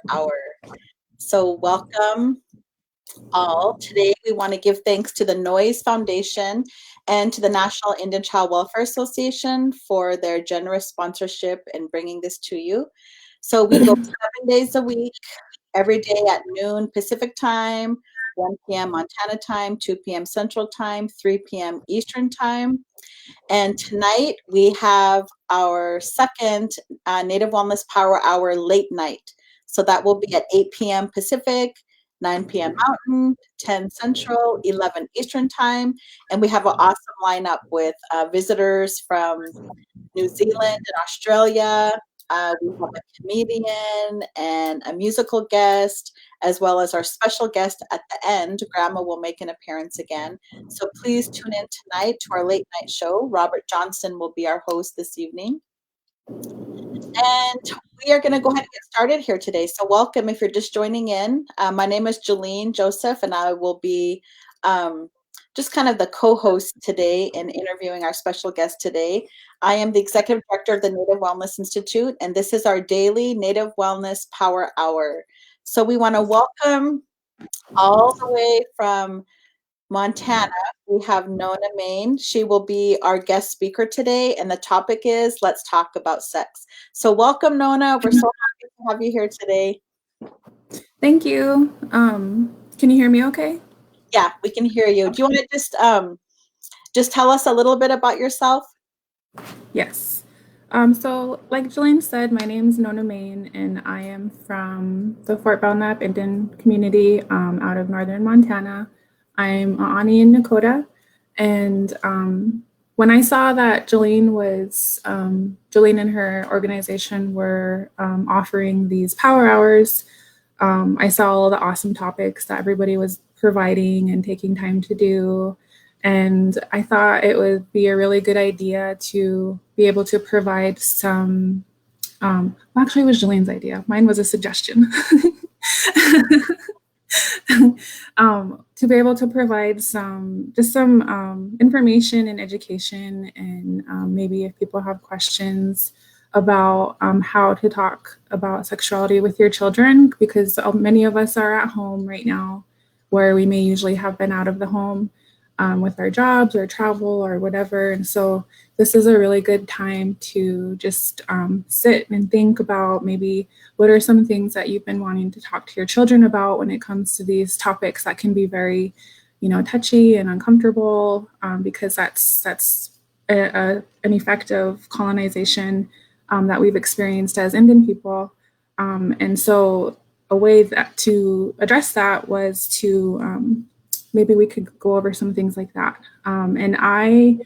Power Hour. So welcome all. Today we want to give thanks to the Noise Foundation and to the National Indian Child Welfare Association for their generous sponsorship in bringing this to you. So we go 7 days a week, every day at noon Pacific time, 1 p.m. Montana time, 2 p.m. Central time, 3 p.m. Eastern time. And tonight we have our second Native Wellness Power Hour late night. So that will be at 8 p.m. Pacific, 9 p.m. Mountain, 10 Central, 11 Eastern time. And we have an awesome lineup with visitors from New Zealand and Australia. We have a comedian and a musical guest, as well as our special guest at the end. Grandma will make an appearance again. So please tune in tonight to our late night show. Robert Johnson will be our host this evening. And we are going to go ahead and get started here today. So welcome if you're just joining in. My name is Jillene Joseph, and I will be just kind of the co-host today in interviewing our special guest today. I am the executive director of the Native Wellness Institute, and this is our daily Native Wellness Power Hour. So we want to welcome all the way from Montana. We have Nona Main. She will be our guest speaker today, and the topic is Let's Talk About Sex. So welcome, Nona. We're so happy to have you here today. Thank you. Can you hear me okay? Yeah, we can hear you. Do you want to just tell us a little bit about yourself? Yes. So like Jillene said, my name is Nona Main, and I am from the Fort Belknap Indian community out of northern Montana. I'm an Ani and Nakota, and when I saw that Jillene and her organization were offering these power hours, I saw all the awesome topics that everybody was providing and taking time to do. And I thought it would be a really good idea to be able to provide some, actually it was Jillene's idea. Mine was a suggestion. To be able to provide some information and education, and maybe if people have questions about how to talk about sexuality with your children, because many of us are at home right now where we may usually have been out of the home with our jobs or travel or whatever. And so this is a really good time to just sit and think about maybe what are some things that you've been wanting to talk to your children about when it comes to these topics that can be very, touchy and uncomfortable, because that's an effect of colonization that we've experienced as Indian people. And so a way that to address that was to maybe we could go over some things like that. And I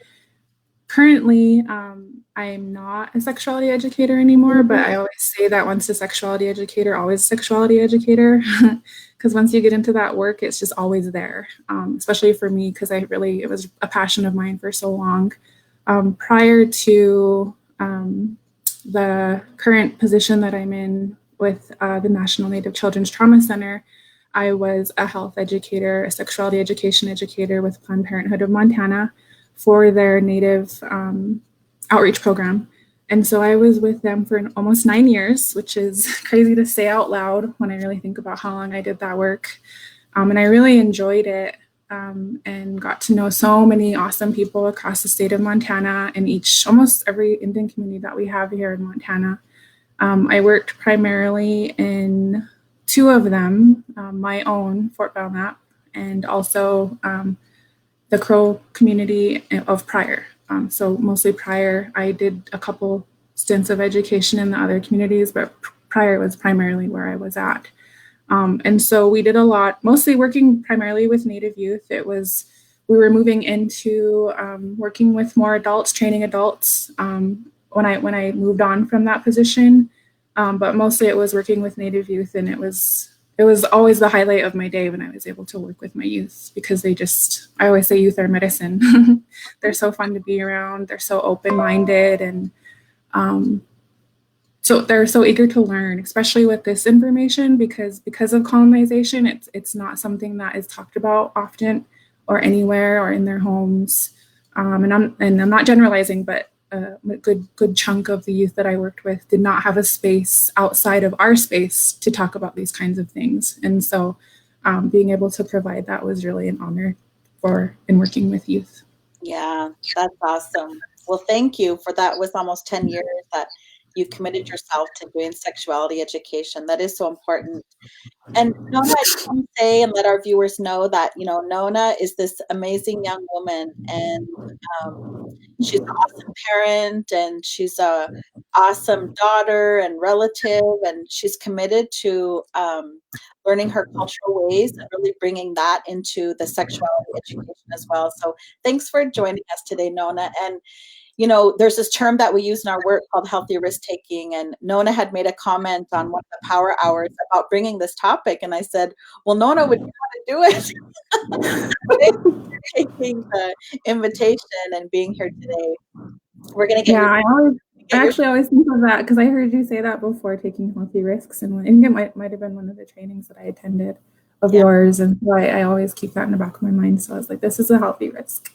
currently, I'm not a sexuality educator anymore, but I always say that once a sexuality educator, always a sexuality educator, because once you get into that work, it's just always there, especially for me, because it was a passion of mine for so long. Prior to the current position that I'm in with the National Native Children's Trauma Center, I was a health educator, a sexuality education educator with Planned Parenthood of Montana for their Native outreach program. And so I was with them for almost 9 years, which is crazy to say out loud when I really think about how long I did that work. And I really enjoyed it, and got to know so many awesome people across the state of Montana and almost every Indian community that we have here in Montana. I worked primarily in two of them, my own, Fort Belknap, and also the Crow community of Pryor. So mostly Pryor. I did a couple stints of education in the other communities, but Pryor was primarily where I was at. And so we did a lot, mostly working primarily with Native youth. We were moving into working with more adults, training adults when I moved on from that position. But mostly it was working with Native youth, and it was always the highlight of my day when I was able to work with my youth, because I always say youth are medicine. They're so fun to be around. They're so open-minded, and so they're so eager to learn, especially with this information, because of colonization, it's not something that is talked about often or anywhere or in their homes. And I'm not generalizing, but a good chunk of the youth that I worked with did not have a space outside of our space to talk about these kinds of things. And so being able to provide that was really an honor in working with youth. Yeah, that's awesome. Well, thank you for that. Was almost 10 years that you committed yourself to doing sexuality education. That is so important. And Nona, I just want to say and let our viewers know that, Nona is this amazing young woman, and um, she's an awesome parent, and she's a awesome daughter and relative, and she's committed to learning her cultural ways and really bringing that into the sexuality education as well. So thanks for joining us today, Nona. And there's this term that we use in our work called healthy risk taking. And Nona had made a comment on one of the power hours about bringing this topic. And I said, well, Nona would know how to do it. Thanks for taking the invitation and being here today. We're going to get I actually always think of that because I heard you say that before, taking healthy risks. And I think it might have been one of the trainings that I attended of yours. And so I always keep that in the back of my mind. So I was like, this is a healthy risk.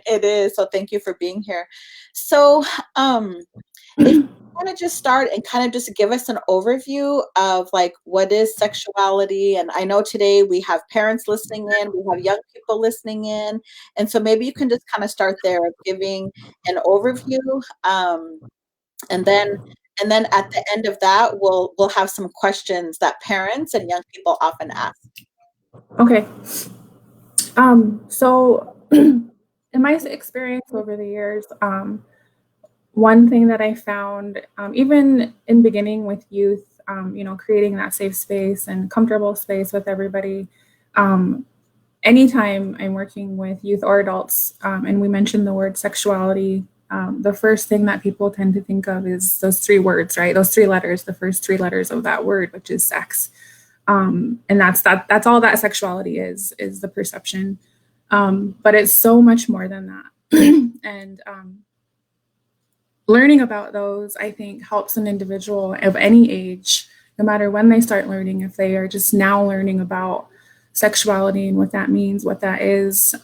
It is. So thank you for being here. So if you want to just start and kind of just give us an overview of like what is sexuality. And I know today we have parents listening in, we have young people listening in. And so maybe you can just kind of start there of giving an overview. And then at the end of that, we'll have some questions that parents and young people often ask. Okay. So in my experience over the years, one thing that I found, even in beginning with youth, creating that safe space and comfortable space with everybody, anytime I'm working with youth or adults, and we mention the word sexuality, the first thing that people tend to think of is those three words, right? Those three letters, the first three letters of that word, which is sex. And that's all that sexuality is the perception. But it's so much more than that. And learning about those, I think, helps an individual of any age, no matter when they start learning, if they are just now learning about sexuality and what that means, what that is,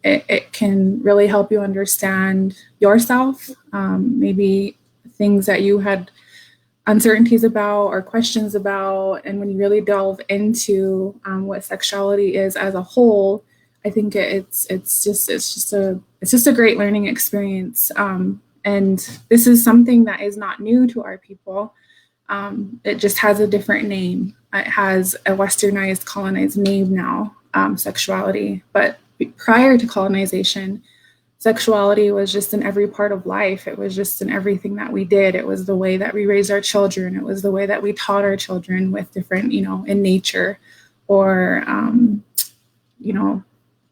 it can really help you understand yourself, maybe things that you had uncertainties about or questions about. And when you really delve into what sexuality is as a whole, I think it's just a great learning experience. And this is something that is not new to our people. It just has a different name. It has a westernized, colonized name now, sexuality. But prior to colonization, sexuality was just in every part of life. It was just in everything that we did. It was the way that we raised our children. It was the way that we taught our children with different, in nature, or,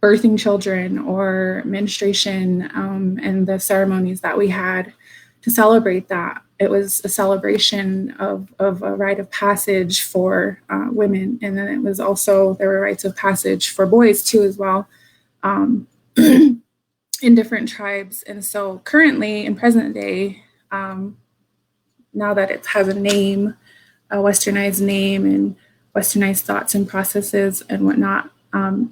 birthing children, or menstruation, and the ceremonies that we had to celebrate that. It was a celebration of a rite of passage for women. And then it was also, there were rites of passage for boys too, as well. In different tribes. And so currently in present day, now that it has a name, a westernized name, and westernized thoughts and processes and whatnot,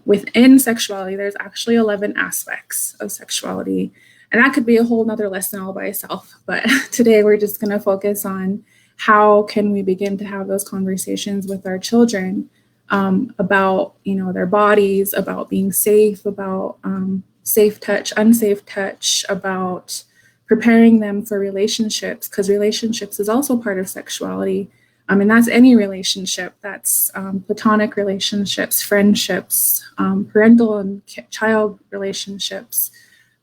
within sexuality, there's actually 11 aspects of sexuality. And that could be a whole nother lesson all by itself. But today we're just going to focus on how can we begin to have those conversations with our children about, their bodies, about being safe, about safe touch, unsafe touch, about preparing them for relationships, because relationships is also part of sexuality. And that's any relationship. That's platonic relationships, friendships, parental and child relationships,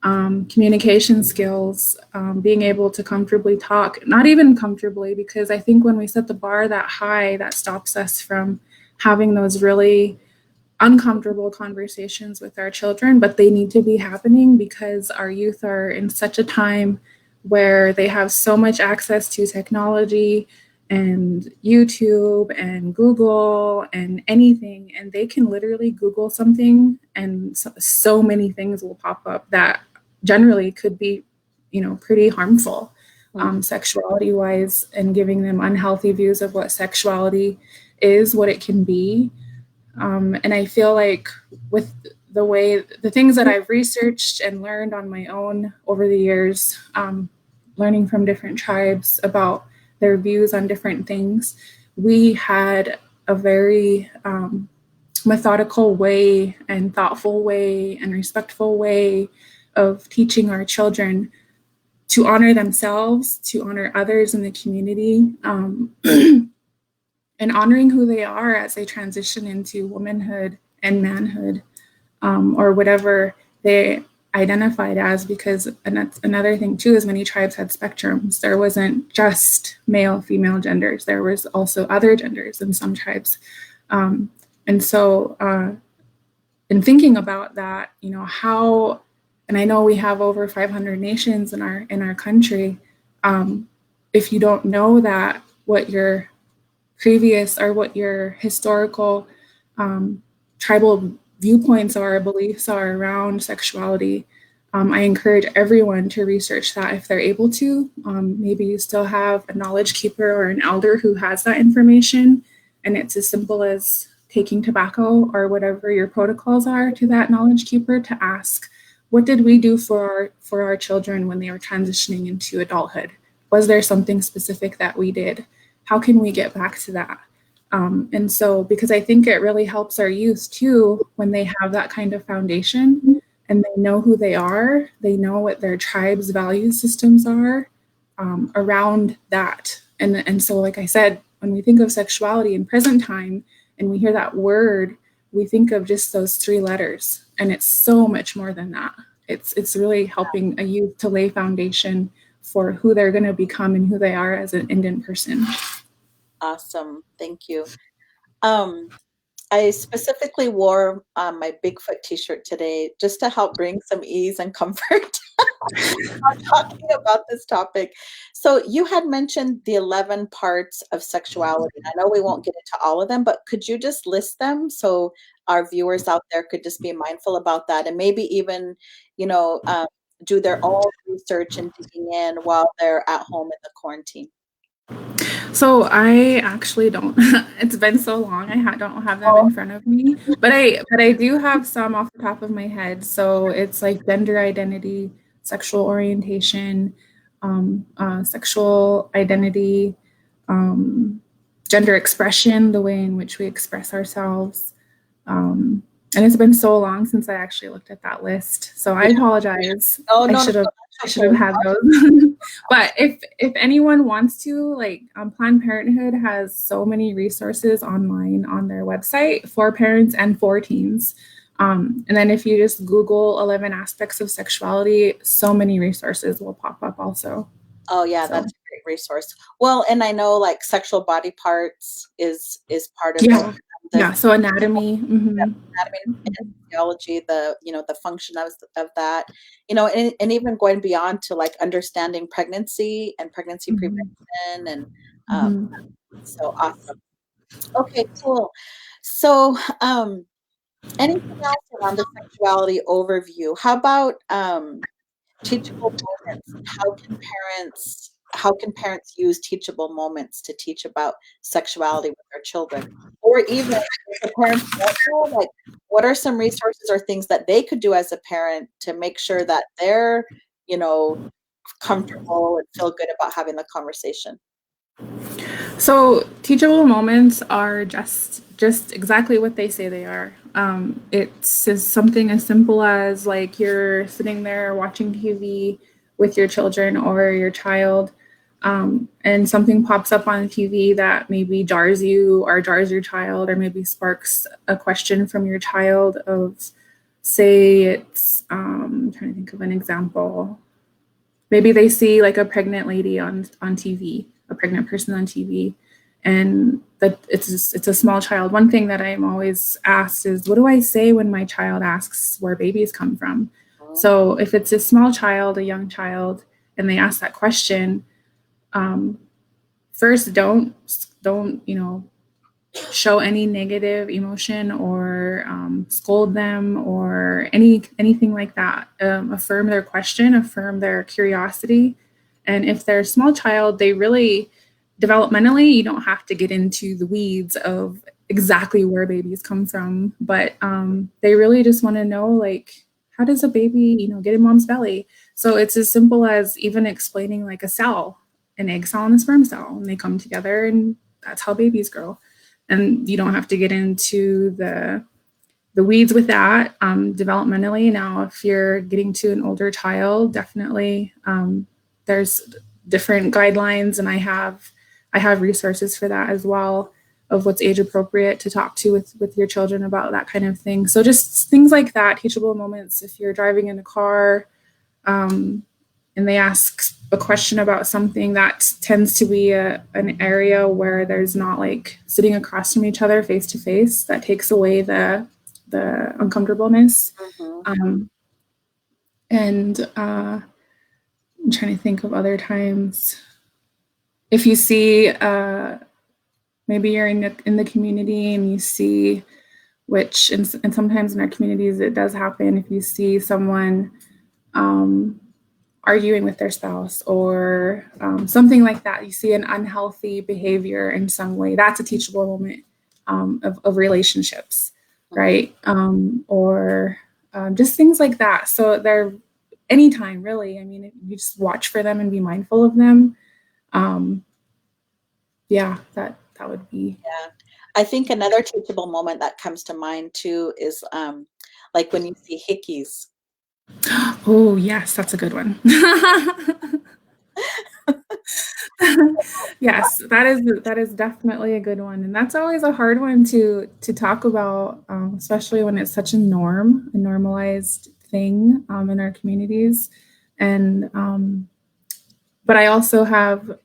communication skills, being able to comfortably talk, not even comfortably, because I think when we set the bar that high, that stops us from having those really uncomfortable conversations with our children. But they need to be happening because our youth are in such a time where they have so much access to technology and YouTube and Google and anything, and they can literally Google something and so many things will pop up that generally could be, pretty harmful, sexuality wise, and giving them unhealthy views of what sexuality is, what it can be. And I feel like with the things that I've researched and learned on my own over the years, learning from different tribes about their views on different things, we had a very methodical way and thoughtful way and respectful way of teaching our children to honor themselves, to honor others in the community, and honoring who they are as they transition into womanhood and manhood, or whatever they identified as. Because another thing too is many tribes had spectrums. There wasn't just male, female genders. There was also other genders in some tribes. And so in thinking about that, how, and I know we have over 500 nations in our country. If you don't know that, what your previous or what your historical tribal viewpoints or beliefs are around sexuality, I encourage everyone to research that if they're able to. Maybe you still have a knowledge keeper or an elder who has that information, and it's as simple as taking tobacco or whatever your protocols are to that knowledge keeper to ask, what did we do for our children when they were transitioning into adulthood? Was there something specific that we did? How can we get back to that? And so, because I think it really helps our youth too, when they have that kind of foundation and they know who they are, they know what their tribe's value systems are around that. And so, like I said, when we think of sexuality in present time and we hear that word, we think of just those 3 letters, and it's so much more than that. It's really helping a youth to lay foundation for who they're going to become and who they are as an Indian person. Awesome. Thank you. I specifically wore my Bigfoot t-shirt today just to help bring some ease and comfort on talking about this topic. So you had mentioned the 11 parts of sexuality. I know we won't get into all of them, but could you just list them so our viewers out there could just be mindful about that, and maybe even, do their own research and digging in while they're at home in the quarantine? So I actually don't. It's been so long. Don't have them in front of me, but I do have some off the top of my head. So it's like gender identity, sexual orientation, sexual identity, gender expression, the way in which we express ourselves. And it's been so long since I actually looked at that list. So I apologize. Oh, no, I should have had those. But if anyone wants to, like, Planned Parenthood has so many resources online on their website for parents and for teens. And then if you just Google 11 aspects of sexuality, so many resources will pop up also. Oh yeah, So. that's a great resource. Well, and I know like sexual body parts is part of Yeah. the So anatomy. Mm-hmm. anatomy and physiology, the function of that, and even going beyond to like understanding pregnancy and pregnancy prevention, and so awesome. Okay, cool. So, anything else around the sexuality overview? How about teachable moments? How can parents use teachable moments to teach about sexuality with their children? Or even if the parents don't know, like, what are some resources or things that they could do as a parent to make sure that they're, comfortable and feel good about having the conversation? So teachable moments are just exactly what they say they are. It's just something as simple as like you're sitting there watching TV with your children or your child, and something pops up on TV that maybe jars you or jars your child, or maybe sparks a question from your child of, say it's, I'm trying to think of an example. Maybe they see like a pregnant lady on TV, a pregnant person on TV, and that it's a small child. One thing that I'm always asked is, what do I say when my child asks where babies come from? So if it's a small child, a young child, and they ask that question, first don't show any negative emotion or scold them or anything like that. Affirm their question, affirm their curiosity. And if they're a small child, they really developmentally, you don't have to get into the weeds of exactly where babies come from, but they really just want to know, like, how does a baby, get in mom's belly? So it's as simple as even explaining like a cell, an egg cell and a sperm cell, and they come together, and that's how babies grow. And you don't have to get into the weeds with that developmentally. Now, if you're getting to an older child, definitely there's different guidelines, and I have resources for that as well, of what's age appropriate to talk to with your children about that kind of thing. So just things like that, teachable moments. If you're driving in a car and they ask a question about something, that tends to be an area where there's not like sitting across from each other face to face. That takes away the uncomfortableness. And I'm trying to think of other times. If you see, maybe you're in the community and you see, which and sometimes in our communities it does happen, if you see someone arguing with their spouse or something like that, you see an unhealthy behavior in some way, that's a teachable moment of relationships, right? Or just things like that. So they're anytime, really. I mean, you just watch for them and be mindful of them. Yeah, that would be. Yeah. I think another teachable moment that comes to mind too is like when you see hickeys. Oh, yes, that's a good one. Yes, that is definitely a good one, and that's always a hard one to talk about, especially when it's such a normalized thing in our communities. And but I also have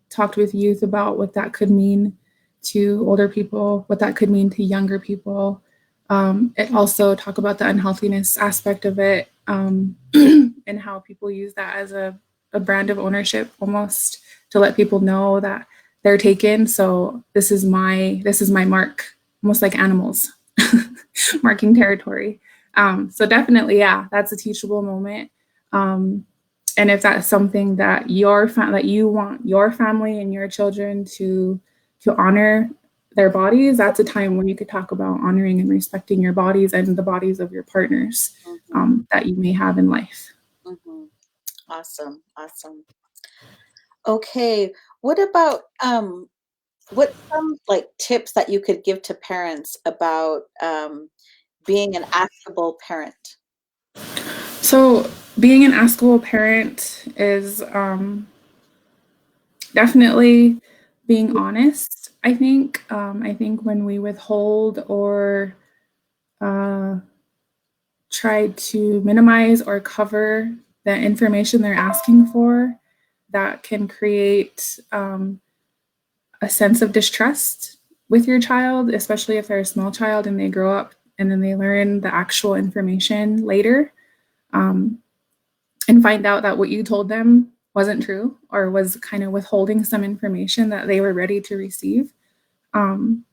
talked with youth about what that could mean to older people, what that could mean to younger people. It also talk about the unhealthiness aspect of it, and how people use that as a brand of ownership, almost, to let people know that they're taken. So this is my mark, almost like animals marking territory. So definitely, yeah, that's a teachable moment. And if that's something that that you want your family and your children to honor their bodies, that's a time when you could talk about honoring and respecting your bodies and the bodies of your partners that you may have in life. Awesome. Okay. What about what's some like tips that you could give to parents about being an askable parent? So being an askable parent is definitely being honest. I think when we withhold or try to minimize or cover the information they're asking for, that can create a sense of distrust with your child, especially if they're a small child and they grow up and then they learn the actual information later, and find out that what you told them wasn't true or was kind of withholding some information that they were ready to receive.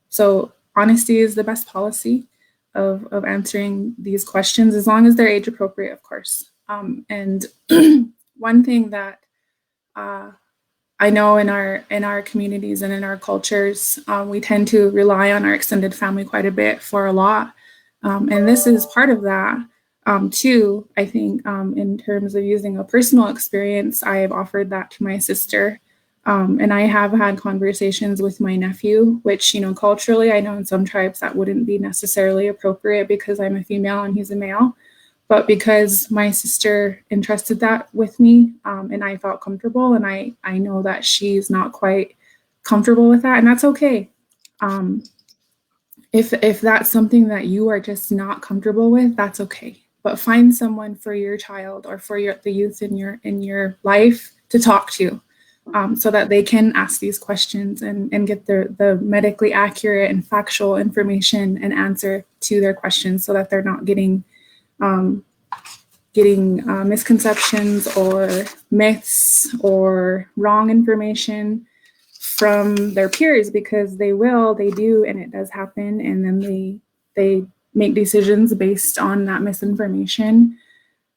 So honesty is the best policy of answering these questions, as long as they're age appropriate, of course. And one thing that I know in our communities and in our cultures, we tend to rely on our extended family quite a bit for a lot, and this is part of that. Too, I think, in terms of using a personal experience, I have offered that to my sister. And I have had conversations with my nephew, which, culturally, I know in some tribes that wouldn't be necessarily appropriate because I'm a female and he's a male. But because my sister entrusted that with me, and I felt comfortable, and I know that she's not quite comfortable with that, and that's okay. If that's something that you are just not comfortable with, that's okay. But find someone for your child or for the youth in your life to talk to, so that they can ask these questions and get the medically accurate and factual information and answer to their questions, so that they're not getting misconceptions or myths or wrong information from their peers, because they do, and it does happen, and then they make decisions based on that misinformation,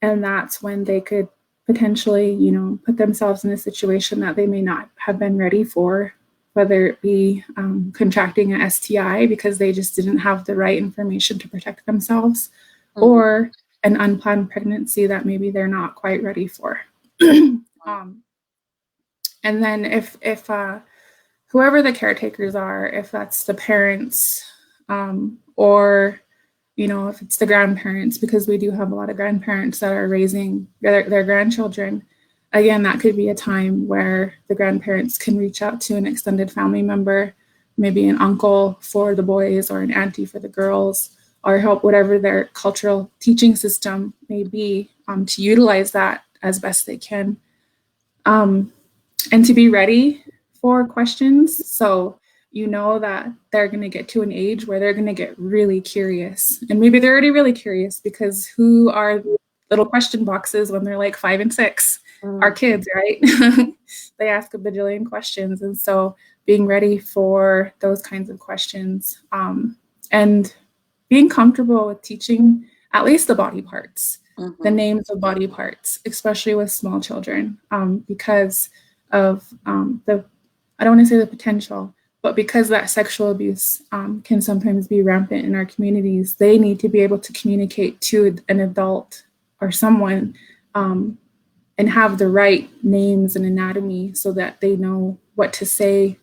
and that's when they could potentially, put themselves in a situation that they may not have been ready for. whether it be contracting a STI because they just didn't have the right information to protect themselves, or an unplanned pregnancy that maybe they're not quite ready for. And then if whoever the caretakers are, if that's the parents, or if it's the grandparents, because we do have a lot of grandparents that are raising their grandchildren, again, that could be a time where the grandparents can reach out to an extended family member, maybe an uncle for the boys or an auntie for the girls, or help whatever their cultural teaching system may be, to utilize that as best they can. And to be ready for questions. So that they're going to get to an age where they're going to get really curious. And maybe they're already really curious, because who are little question boxes when they're like 5 and 6? Our kids, right? They ask a bajillion questions. And so being ready for those kinds of questions, and being comfortable with teaching at least the body parts, the names of body parts, especially with small children, because of I don't want to say the potential, but because that sexual abuse can sometimes be rampant in our communities, they need to be able to communicate to an adult or someone, and have the right names and anatomy so that they know what to say,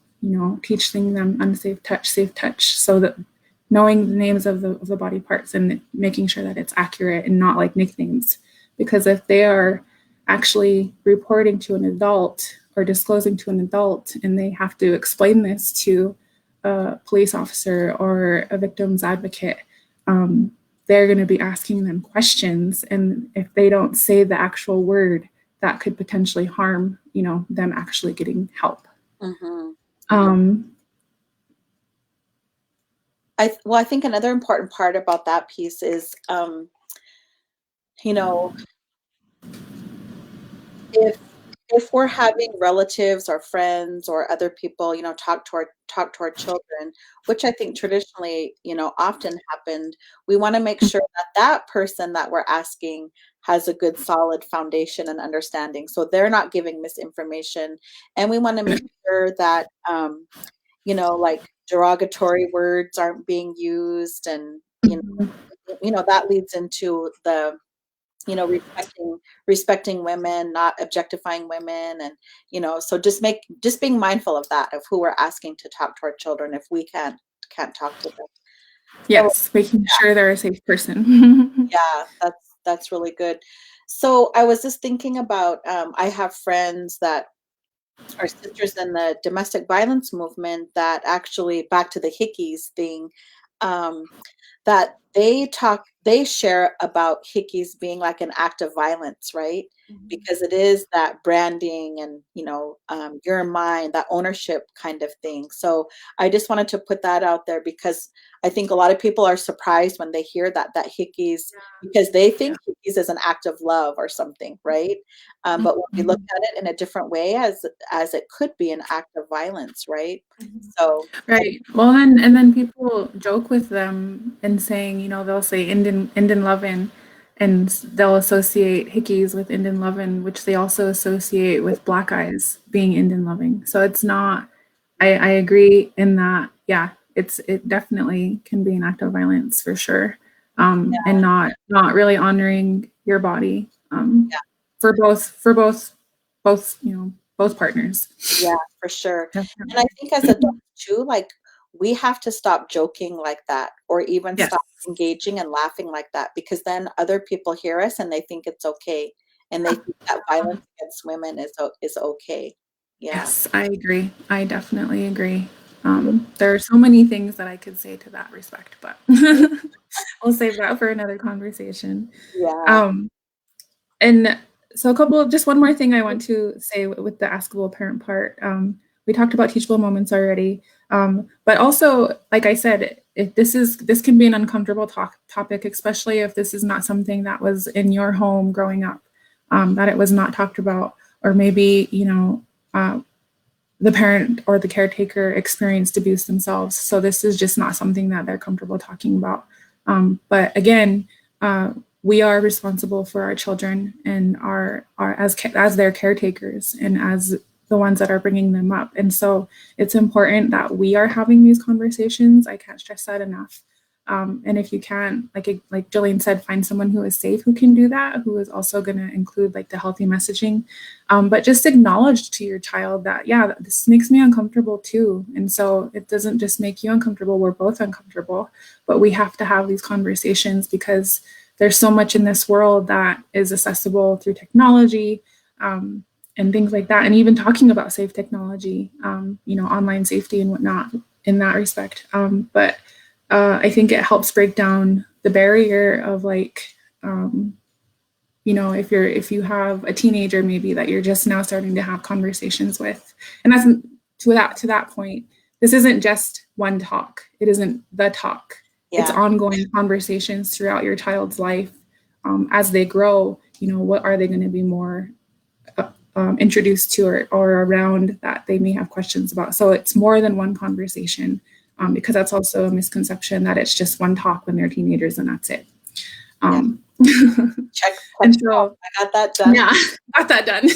teaching them unsafe touch, safe touch, so that knowing the names of the body parts and making sure that it's accurate and not like nicknames. Because if they are actually reporting to an adult or disclosing to an adult, and they have to explain this to a police officer or a victim's advocate, they're going to be asking them questions. And if they don't say the actual word, that could potentially harm, them actually getting help. I think another important part about that piece is, if we're having relatives or friends or other people, talk to our children, which I think traditionally, often happened, we want to make sure that that person that we're asking has a good, solid foundation and understanding, so they're not giving misinformation. And we want to make sure that, like derogatory words aren't being used, and that leads into the respecting women, not objectifying women, and so just being mindful of that, of who we're asking to talk to our children if we can't talk to them. Yes, so, making sure they're a safe person. Yeah, that's really good. So I was just thinking about, I have friends that are sisters in the domestic violence movement that actually, back to the hickeys thing, that they share about hickeys being like an act of violence, right? Because it is that branding and, you're mine, that ownership kind of thing. So I just wanted to put that out there, because I think a lot of people are surprised when they hear that hickeys, because they think hickeys is an act of love or something, right? But when we look at it in a different way, as it could be an act of violence, right? So right. Well, and then people joke with them and saying, they'll say Indian lovin', and they'll associate hickeys with Indian lovin', which they also associate with black eyes being Indian loving. So it's not. I agree in that. Yeah, it definitely can be an act of violence for sure, and not really honoring your body, for both both partners. Yeah, for sure. Definitely. And I think as adults too, like, we have to stop joking like that, or even stop engaging and laughing like that, because then other people hear us and they think it's okay, and they think that violence against women is okay. Yeah. Yes, I agree. I definitely agree. There are so many things that I could say to that respect, but we'll save that for another conversation. Yeah. And so just one more thing I want to say with the askable parent part. We talked about teachable moments already, but also, like I said, if this can be an uncomfortable topic, especially if this is not something that was in your home growing up, that it was not talked about, or maybe the parent or the caretaker experienced abuse themselves. So this is just not something that they're comfortable talking about. But again, we are responsible for our children and are as their caretakers, and as the ones that are bringing them up. And so it's important that we are having these conversations. I can't stress that enough. And if you can, like Jillene said, find someone who is safe, who can do that, who is also going to include like the healthy messaging, but just acknowledge to your child that, yeah, this makes me uncomfortable too. And so it doesn't just make you uncomfortable, we're both uncomfortable, but we have to have these conversations because there's so much in this world that is accessible through technology, and things like that. And even talking about safe technology, online safety and whatnot in that respect. But I think it helps break down the barrier of if you have a teenager maybe that you're just now starting to have conversations with, and that's to that point, this isn't just one talk. It isn't the talk. Yeah. It's ongoing conversations throughout your child's life. As they grow, what are they going to be more introduced to or around that they may have questions about. So it's more than one conversation, because that's also a misconception that it's just one talk when they're teenagers and that's it. Check. And so I got that done. Yeah, got that done.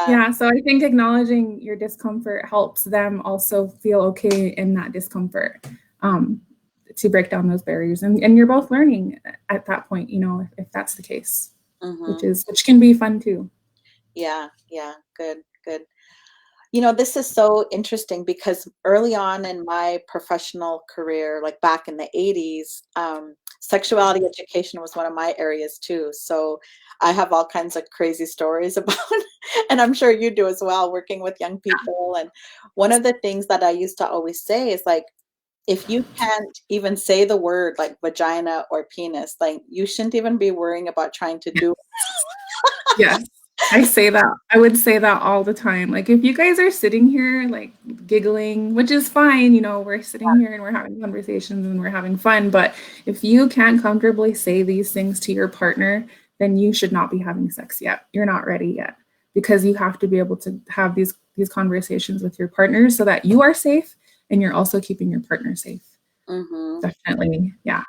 Yeah, so I think acknowledging your discomfort helps them also feel okay in that discomfort, to break down those barriers. And you're both learning at that point, if that's the case, which can be fun too. Yeah, good. This is so interesting because early on in my professional career, like back in the 80s, sexuality education was one of my areas too. So I have all kinds of crazy stories about, and I'm sure you do as well, working with young people. And one of the things that I used to always say is like, if you can't even say the word like vagina or penis, like you shouldn't even be worrying about trying to do it. Yes. I say that. I would say that all the time. Like, if you guys are sitting here, like, giggling, which is fine, we're sitting here and we're having conversations and we're having fun. But if you can't comfortably say these things to your partner, then you should not be having sex yet. You're not ready yet, because you have to be able to have these conversations with your partner so that you are safe and you're also keeping your partner safe. Definitely. Yeah.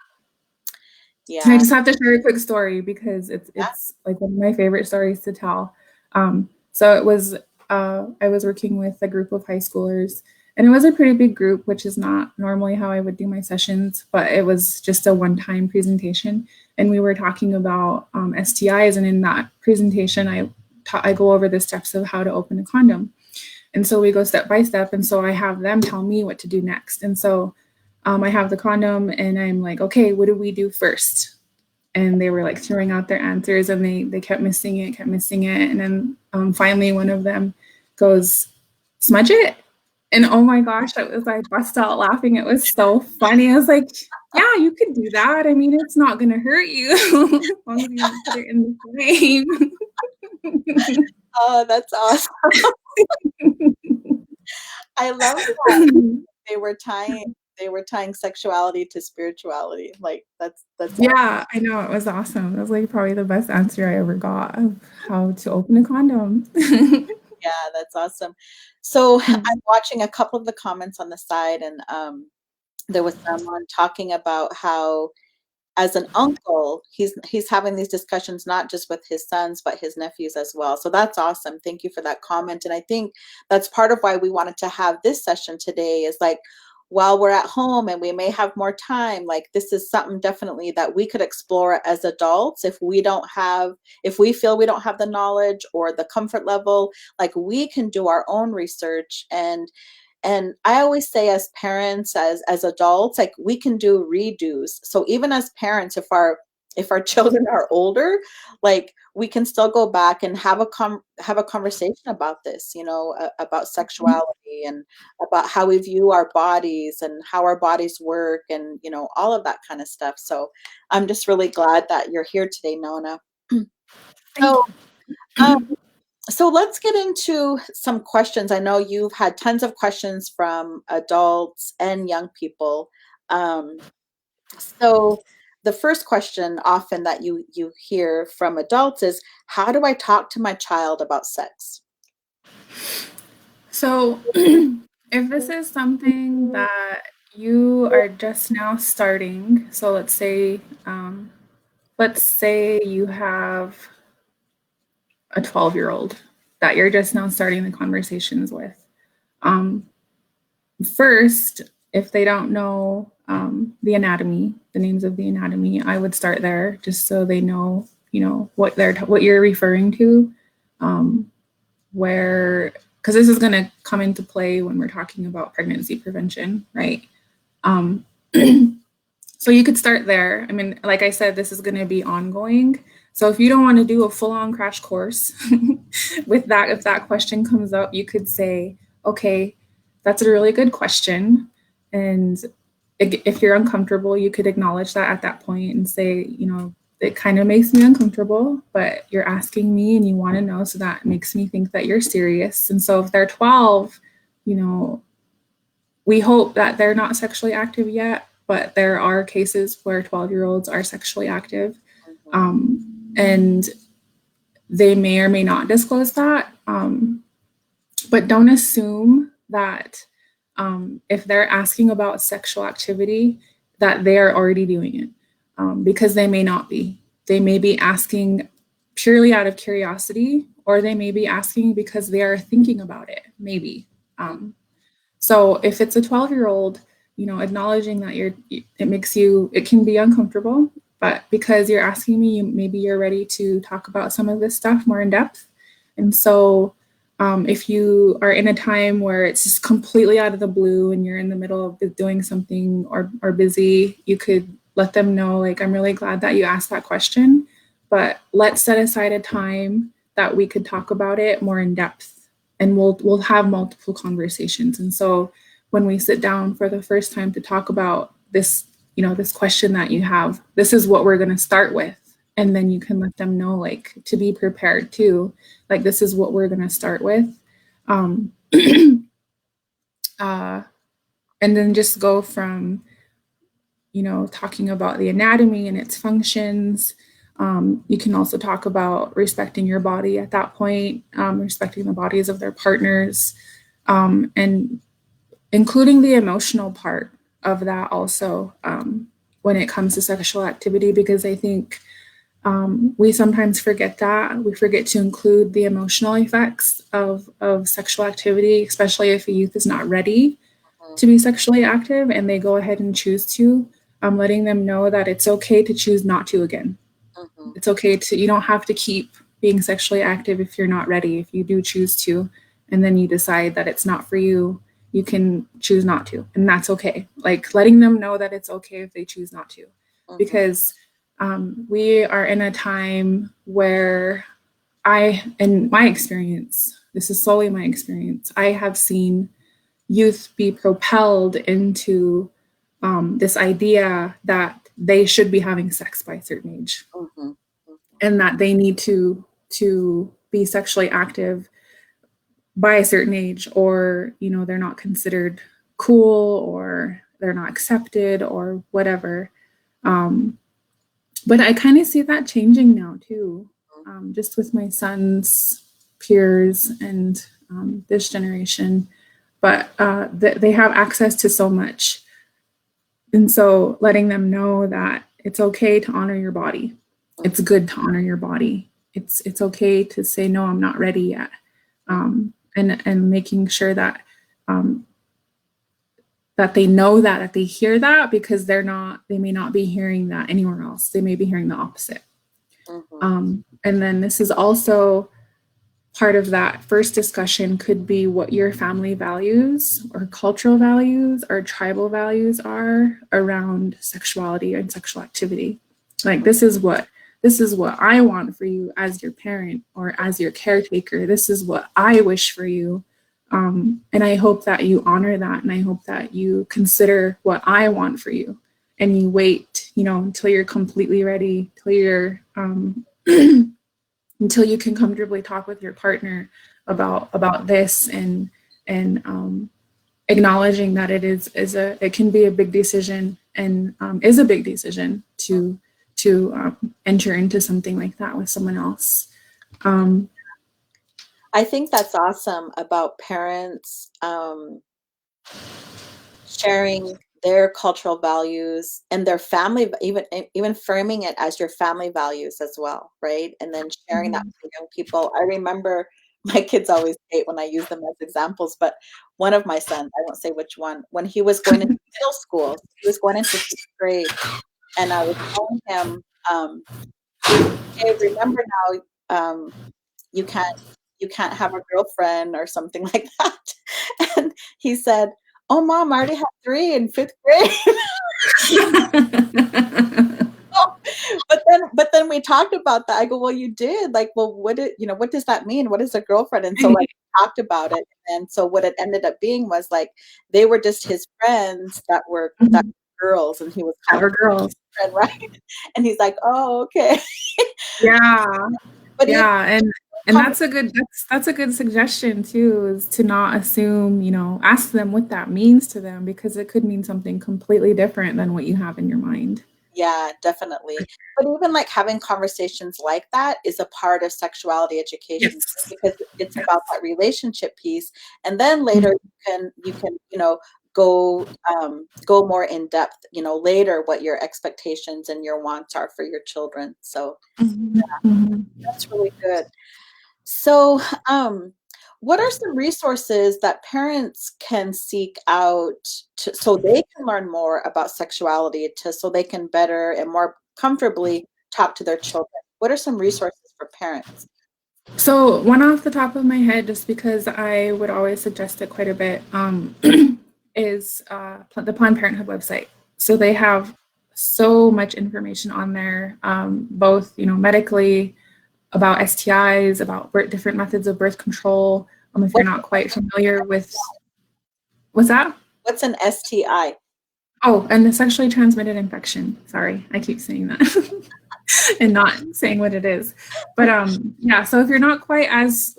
Yeah. And I just have to share a quick story because it's like one of my favorite stories to tell. So it was, I was working with a group of high schoolers, and it was a pretty big group, which is not normally how I would do my sessions, but it was just a one-time presentation. And we were talking about STIs, and in that presentation, I go over the steps of how to open a condom. And so we go step by step, and so I have them tell me what to do next. And so I have the condom and I'm like, okay, what do we do first? And they were like throwing out their answers, and they kept missing it. And then finally one of them goes, smudge it. And oh my gosh, I bust out laughing. It was so funny. I was like, yeah, you could do that. I mean, it's not going to hurt you as long as you don't put it in the flame. Oh, that's awesome. I love that. They were tying sexuality to spirituality. Like that's yeah, awesome. I know, it was awesome. That was like probably the best answer I ever got of how to open a condom. Yeah, that's awesome. So I'm watching a couple of the comments on the side, and there was someone talking about how as an uncle, he's having these discussions not just with his sons, but his nephews as well. So that's awesome. Thank you for that comment. And I think that's part of why we wanted to have this session today, is like, while we're at home and we may have more time, like this is something definitely that we could explore as adults. If we feel we don't have the knowledge or the comfort level, like we can do our own research. And I always say, as parents, as adults, like we can do redos. So even as parents, if our children are older, like we can still go back and have a conversation about this, about sexuality and about how we view our bodies and how our bodies work, and all of that kind of stuff. So I'm just really glad that you're here today, Nona. So let's get into some questions. I know you've had tons of questions from adults and young people. So the first question often that you hear from adults is, how do I talk to my child about sex? So if this is something that you are just now starting, so let's say you have a 12-year-old that you're just now starting the conversations with. First, if they don't know the anatomy, the names of the anatomy, I would start there just so they know, what you're referring to, where, because this is going to come into play when we're talking about pregnancy prevention, right? So you could start there. I mean, like I said, this is going to be ongoing. So if you don't want to do a full-on crash course with that, if that question comes up, you could say, okay, that's a really good question. And if you're uncomfortable, you could acknowledge that at that point and say, it kind of makes me uncomfortable, but you're asking me and you want to know, so that makes me think that you're serious. And so if they're 12, we hope that they're not sexually active yet, but there are cases where 12-year-olds are sexually active. And they may or may not disclose that. But don't assume that if they're asking about sexual activity, that they are already doing it, because they may not be. They may be asking purely out of curiosity, or they may be asking because they are thinking about it, maybe. So if it's a 12-year-old, acknowledging that it can be uncomfortable, but because you're asking me, maybe you're ready to talk about some of this stuff more in depth. And so if you are in a time where it's just completely out of the blue and you're in the middle of doing something or busy, you could let them know, like, I'm really glad that you asked that question, but let's set aside a time that we could talk about it more in depth, and we'll have multiple conversations. And so when we sit down for the first time to talk about this, this question that you have, this is what we're going to start with. And then you can let them know, like, to be prepared too, like, this is what we're going to start with. And then just go from, talking about the anatomy and its functions. You can also talk about respecting your body at that point, respecting the bodies of their partners, and including the emotional part of that also, when it comes to sexual activity, because I think we sometimes forget that. We forget to include the emotional effects of sexual activity, especially if a youth is not ready to be sexually active and they go ahead and choose to. Letting them know that it's okay to choose not to again. It's okay you don't have to keep being sexually active if you're not ready. If you do choose to, and then you decide that it's not for you, you can choose not to, and that's okay. Like, letting them know that it's okay if they choose not to, because we are in a time where in my experience, this is solely my experience, I have seen youth be propelled into this idea that they should be having sex by a certain age, and that they need to be sexually active by a certain age, or they're not considered cool, or they're not accepted, or whatever. But I kind of see that changing now too, just with my son's peers and this generation. But they have access to so much. And so letting them know that it's okay to honor your body. It's good to honor your body. It's okay to say, no, I'm not ready yet. And making sure that that they know that they hear that, because they may not be hearing that anywhere else. They may be hearing the opposite. And then this is also part of that first discussion, could be what your family values or cultural values or tribal values are around sexuality and sexual activity. Like, this is what I want for you as your parent or as your caretaker. This is what I wish for you. And I hope that you honor that. And I hope that you consider what I want for you, and you wait, until you're completely ready, till you're, until you can comfortably talk with your partner about this, and acknowledging that it can be a big decision, and is a big decision to enter into something like that with someone else. I think that's awesome about parents sharing their cultural values and their family, even framing it as your family values as well, right? And then sharing that with the young people. I remember my kids always hate when I use them as examples, but one of my sons, I won't say which one, when he was going into middle school, he was going into 6th grade, and I was telling him, "Hey, remember now, you can't you can't have a girlfriend," or something like that. And he said, "Oh, mom, I already have 3 in 5th grade." But then we talked about that. I go, "Well, you did. Like, well, what does that mean? What is a girlfriend?" And so, like, we talked about it. And so what it ended up being was, like, they were just his friends that Mhm. were girls, and he was That calling were girls. them friend, right? And he's like, "Oh, okay." Yeah. But even Yeah, and that's a good suggestion too, is to not assume, ask them what that means to them because it could mean something completely different than what you have in your mind. Yeah, definitely. But even, like, having conversations like that is a part of sexuality education too, Yes. because it's Yes. about that relationship piece, and then later Mhm. you can, go more in depth, later what your expectations and your wants are for your children. So Mhm. Mhm. that's really good. So, what are some resources that parents can seek out so they can learn more about sexuality so they can better and more comfortably talk to their children? What are some resources for parents? So, one off the top of my head, just because I would always suggest it quite a bit, is the Planned Parenthood website. So they have so much information on there, both medically about STIs, about different methods of birth control. If you're What's not quite familiar with what's that? what's an STI? Oh, and the sexually transmitted infection. Sorry, I keep saying that and not saying what it is. But yeah, so if you're not quite as,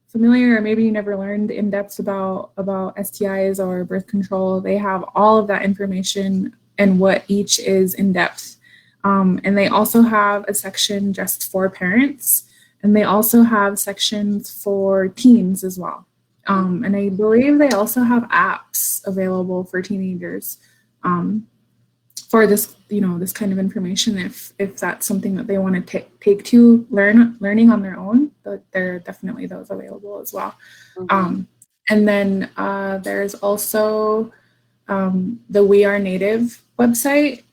familiar, or maybe you never learned in depth about STIs or birth control, they have all of that information and what each is in depth. And they also have a section just for parents, and they also have sections for teens as well. And I believe they also have apps available for teenagers, um, for this, this kind of information. If that's something that they want to take to learning on their own, but there are definitely those available as well. Mhm. Um, and then there's also the We Are Native website.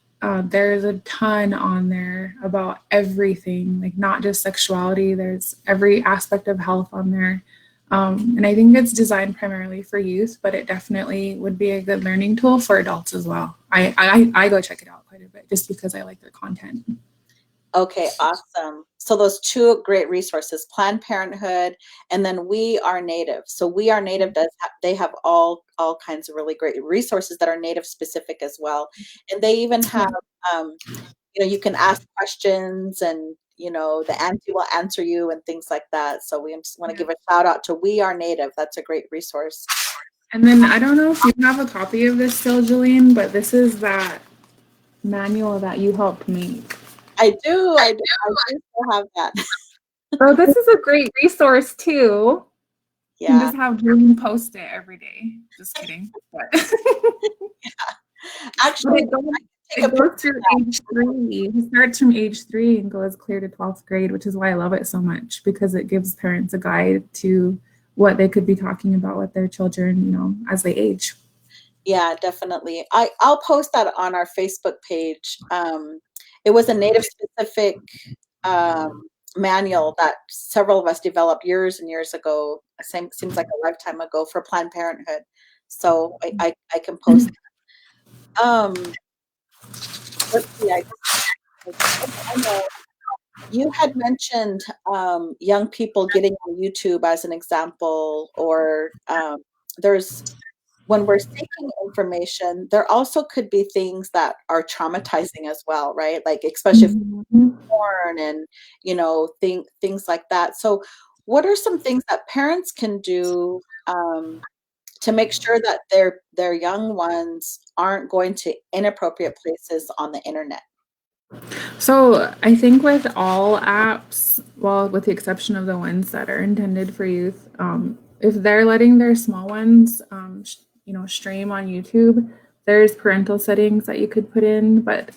There's a ton on there about everything, like not just sexuality. There's every aspect of health on there. And I think it's designed primarily for youth, but it definitely would be a good learning tool for adults as well. I go check it out quite a bit just because I like their content. Okay, awesome. So those 2 great resources, Planned Parenthood and then We Are Native. So We Are Native they have all kinds of really great resources that are Native specific as well. And they even have, um, you can ask questions and, the auntie will answer you and things like that. So we just want to give a shout out to We Are Native. That's a great resource. And then I don't know if you have a copy of this still, Jillene, but this is that manual that you helped make. I do still have that. So this is a great resource too. You can Yeah. just have June post it every day. Just kidding. But, but Actually, I can take a it picture goes through age 3. It starts from age 3 and goes clear to 12th grade, which is why I love it so much, because it gives parents a guide to what they could be talking about with their children, as they age. Yeah, definitely. I'll post that on our Facebook page. It was a Native specific um, manual that several of us developed years and years ago. Seems like a lifetime ago for Planned Parenthood. So I can post. Let's see. I know you had mentioned young people getting on YouTube as an example, or there's when we're seeking information, there also could be things that are traumatizing as well, right? Like especially if Mhm. porn and things like that. So, what are some things that parents can do to make sure that their young ones aren't going to inappropriate places on the internet? So I think with all apps, well, with the exception of the ones that are intended for youth, if they're letting their small ones, stream on YouTube, there's parental settings that you could put in. But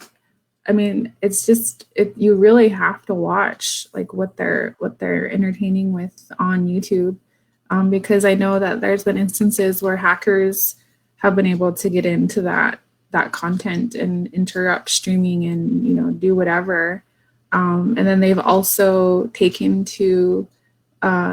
I mean, it's just you really have to watch like what they're entertaining with on YouTube, because I know that there's been instances where hackers have been able to get into that content and interrupt streaming and do whatever, and then they've also taken to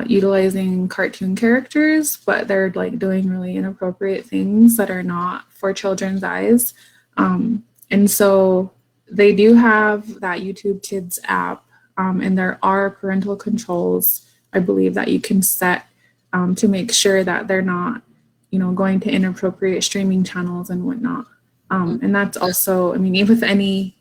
utilizing cartoon characters, but they're like doing really inappropriate things that are not for children's eyes. And so they do have that YouTube Kids app, and there are parental controls, I believe, that you can set to make sure that they're not, going to inappropriate streaming channels and whatnot. And that's also, I mean, even with any,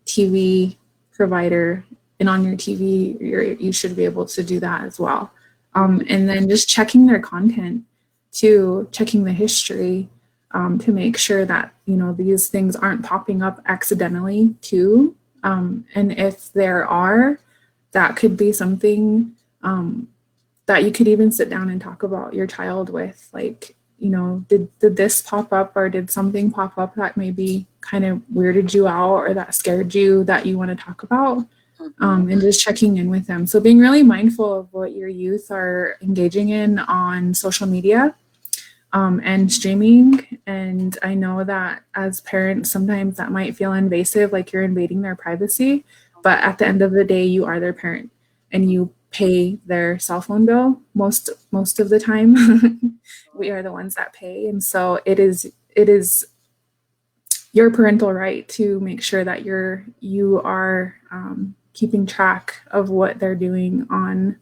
TV provider and on your TV, you should be able to do that as well. And then just checking their content too, checking the history, to make sure that these things aren't popping up accidentally too. And if there are, that could be something that you could even sit down and talk about your child with, like, did this pop up, or did something pop up that maybe kind of weirded you out or that scared you that you want to talk about? And just checking in with them. So being really mindful of what your youth are engaging in on social media, and streaming. And I know that as parents, sometimes that might feel invasive, like you're invading their privacy. But at the end of the day, you are their parent, and you pay their cell phone bill most of the time. We are the ones that pay, and so it is your parental right to make sure that you are keeping track of what they're doing on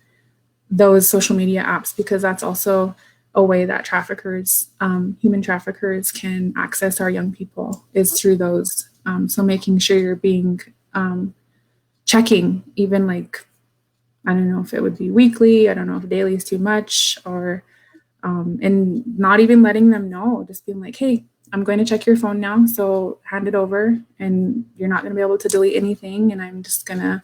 those social media apps, because that's also a way that traffickers, human traffickers, can access our young people, is through those. So making sure you're being checking, even like, I don't know if it would be weekly, I don't know if daily is too much, or and not even letting them know, just being like, hey, I'm going to check your phone now, so hand it over, and you're not going to be able to delete anything, and I'm just going to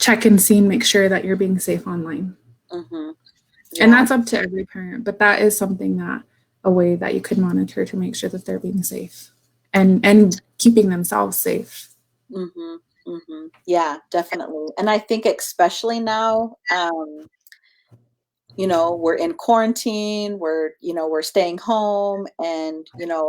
check and see and make sure that you're being safe online. Yeah. And that's up to every parent, but that is something that, a way that you could monitor to make sure that they're being safe and keeping themselves safe. Yeah, definitely. And I think especially now, we're in quarantine, we're staying home, and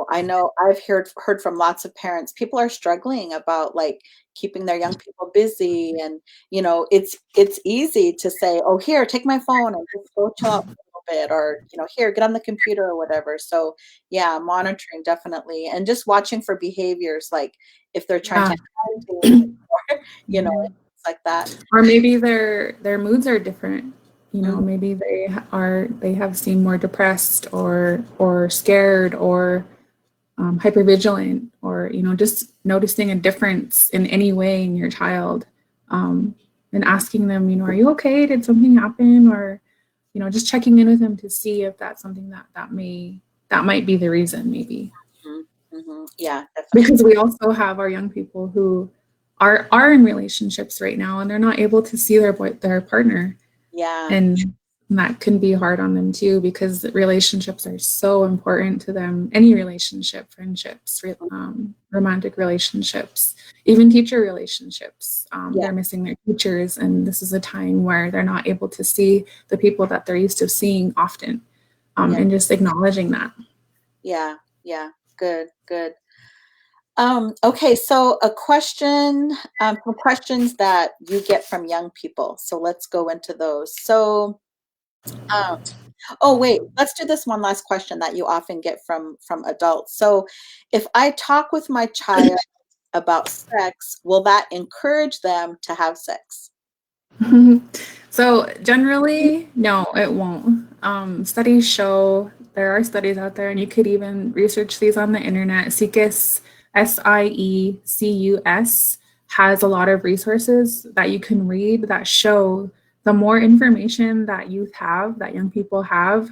I know I've heard from lots of parents, people are struggling about like keeping their young people busy, and it's easy to say, oh, here, take my phone and just go chill out for a little bit, or here, get on the computer or whatever. So yeah, monitoring definitely, and just watching for behaviors, like if they're trying to hide things, or things like that. Or maybe their moods are different. Maybe they have seemed more depressed or scared or hypervigilant, or just noticing a difference in any way in your child, and asking them, are you okay? Did something happen? Or just checking in with them to see if that's something that might be the reason, maybe. Yeah, definitely. Because we also have our young people who are in relationships right now, and they're not able to see their partner. Yeah. And that can be hard on them too, because relationships are so important to them. Any relationship, friendships, romantic relationships, even teacher relationships. They're missing their teachers, and this is a time where they're not able to see the people that they're used to seeing often, and just acknowledging that. Yeah. Good. Okay, so a question, some questions that you get from young people. So let's go into those. So, oh wait, let's do this one last question that you often get from adults. So, if I talk with my child about sex, will that encourage them to have sex? So generally, no, it won't. Studies show, there are studies out there, and you could even research these on the internet. SIECUS, SIECUS, has a lot of resources that you can read that show the more information that young people have,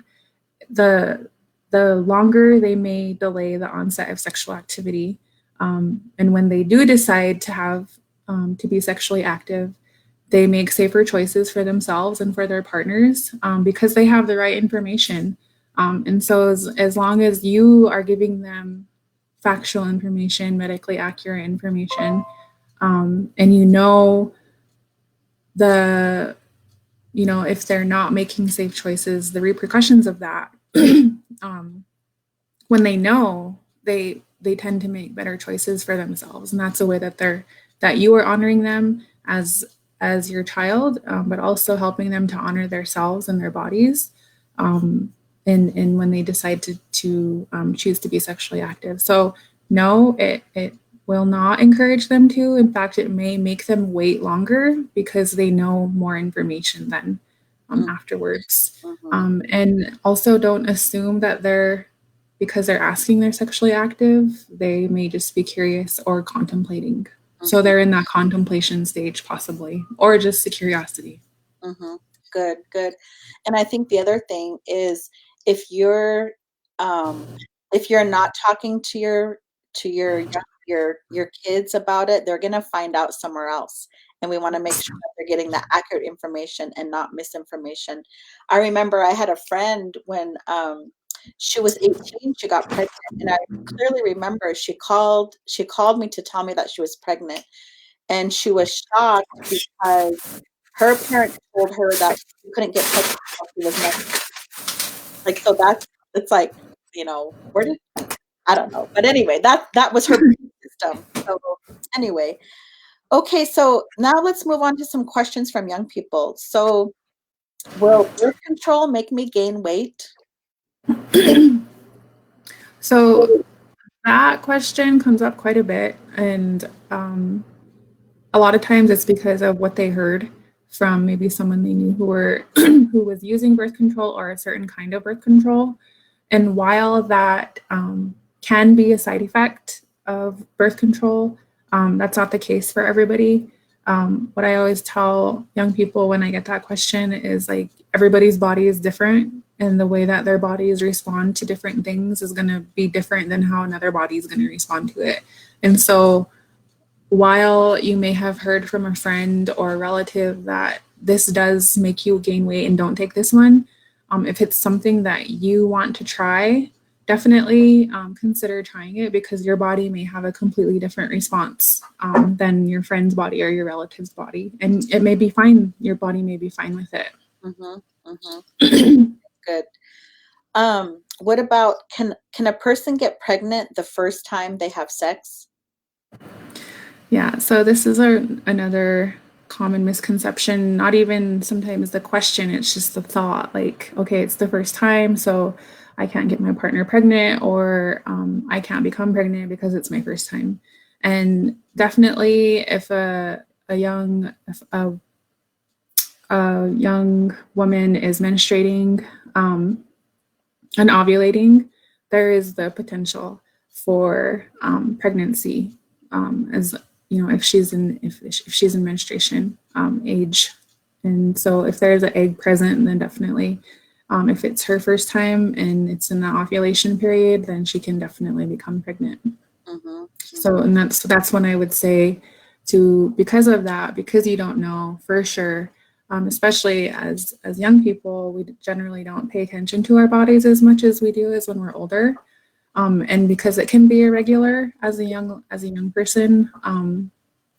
the longer they may delay the onset of sexual activity. And when they do decide to be sexually active, they make safer choices for themselves and for their partners, because they have the right information. And so as long as you are giving them factual information, medically accurate information, and you know the if they're not making safe choices, the repercussions of that. When they know, they tend to make better choices for themselves, and that's a way that you are honoring them as your child, but also helping them to honor themselves and their bodies, and when they decide to choose to be sexually active. So no, it will not encourage them to. In fact, it may make them wait longer because they know more information then afterwards. And also don't assume that because they're asking they're sexually active, they may just be curious or contemplating. So they're in that contemplation stage possibly, or just a curiosity. Good, good. And I think the other thing is if you're not talking to your kids about it, they're gonna find out somewhere else. And we want to make sure that they're getting the accurate information and not misinformation. I remember I had a friend when she was 18, she got pregnant, and I clearly remember she called me to tell me that she was pregnant, and she was shocked because her parents told her that she couldn't get pregnant until she was 19. Like, so it's like, where did I don't know. But anyway, that was her belief system. So anyway, okay, so now let's move on to some questions from young people. So, will birth control make me gain weight? So that question comes up quite a bit, and a lot of times it's because of what they heard from maybe someone they knew who was using birth control or a certain kind of birth control. And while that can be a side effect of birth control, that's not the case for everybody. What I always tell young people when I get that question is like everybody's body is different, and the way that their bodies respond to different things is going to be different than how another body is going to respond to it. And so while you may have heard from a friend or a relative that this does make you gain weight and don't take this one, if it's something that you want to try, definitely consider trying it, because your body may have a completely different response than your friend's body or your relative's body. And it may be fine. Your body may be fine with it. Good. What about, can a person get pregnant the first time they have sex? Yeah, so this is another common misconception. Not even sometimes the question, it's just the thought like, okay, it's the first time, so I can't get my partner pregnant, or I can't become pregnant because it's my first time. And definitely if a young woman is menstruating and ovulating, there is the potential for pregnancy, as if she's in menstruation age. And so if there's an egg present, then definitely, if it's her first time and it's in the ovulation period, then she can definitely become pregnant. So, and that's when I would say because of that, because you don't know for sure, especially as young people, we generally don't pay attention to our bodies as much as we do as when we're older. And because it can be irregular as a young person,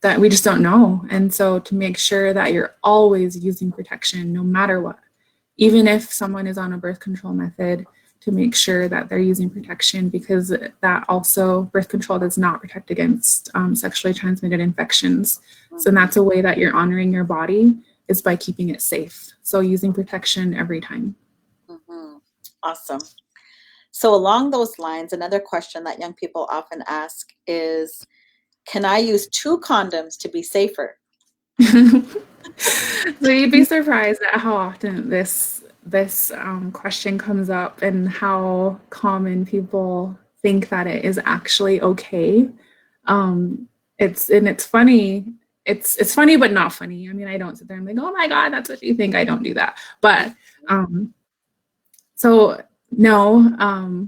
that we just don't know. And so to make sure that you're always using protection no matter what, even if someone is on a birth control method, to make sure that they're using protection, because that also, birth control does not protect against sexually transmitted infections. So that's a way that you're honoring your body, is by keeping it safe. So using protection every time. Awesome. So along those lines, another question that young people often ask is, can I use 2 condoms to be safer? So you'd be surprised at how often this question comes up, and how common people think that it is actually okay. It's funny. It's funny, but not funny. I mean, I don't sit there and think, oh my God, that's what you think. I don't do that. But so no,